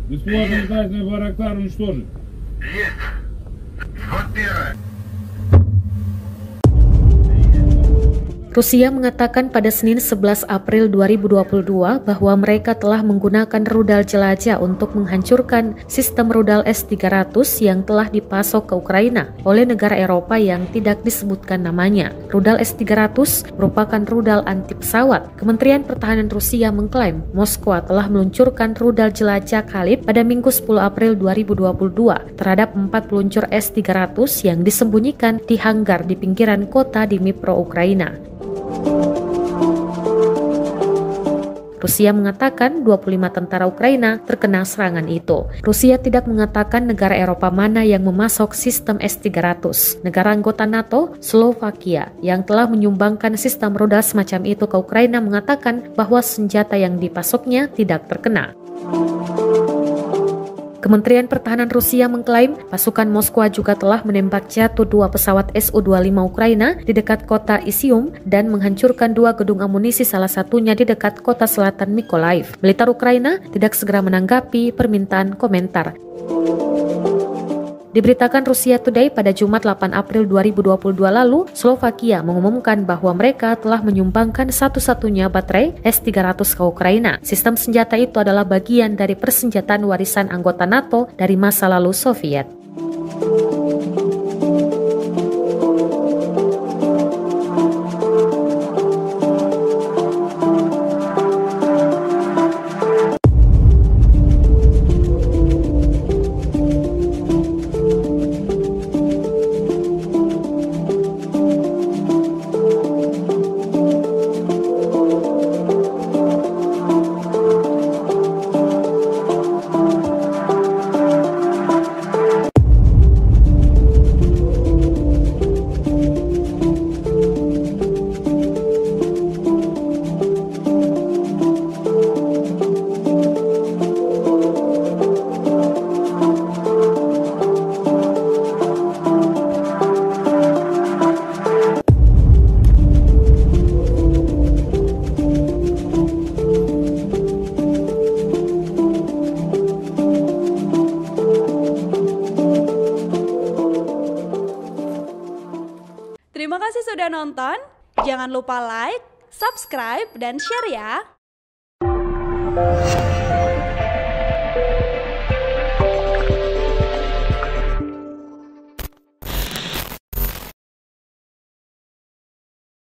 Бесплатный Байрактар уничтожить. Есть. Вот первое. Rusia mengatakan pada Senin 11 April 2022 bahwa mereka telah menggunakan rudal jelajah untuk menghancurkan sistem rudal S-300 yang telah dipasok ke Ukraina oleh negara Eropa yang tidak disebutkan namanya. Rudal S-300 merupakan rudal anti pesawat. Kementerian Pertahanan Rusia mengklaim Moskwa telah meluncurkan rudal jelajah Kalib pada Minggu 10 April 2022 terhadap 4 peluncur S-300 yang disembunyikan di hanggar di pinggiran kota Dnipro, Ukraina. Rusia mengatakan 25 tentara Ukraina terkena serangan itu. Rusia tidak mengatakan negara Eropa mana yang memasok sistem S-300. Negara anggota NATO, Slovakia, yang telah menyumbangkan sistem rudal semacam itu ke Ukraina mengatakan bahwa senjata yang dipasoknya tidak terkena. Kementerian Pertahanan Rusia mengklaim pasukan Moskwa juga telah menembak jatuh 2 pesawat Su-25 Ukraina di dekat kota Izium dan menghancurkan 2 gedung amunisi, salah satunya di dekat kota selatan Mykolaiv. Militer Ukraina tidak segera menanggapi permintaan komentar. Diberitakan Rusia Today pada Jumat 8 April 2022 lalu, Slovakia mengumumkan bahwa mereka telah menyumbangkan satu-satunya baterai S-300 ke Ukraina. Sistem senjata itu adalah bagian dari persenjataan warisan anggota NATO dari masa lalu Soviet. Terima kasih sudah nonton. Jangan lupa like, subscribe, dan share ya.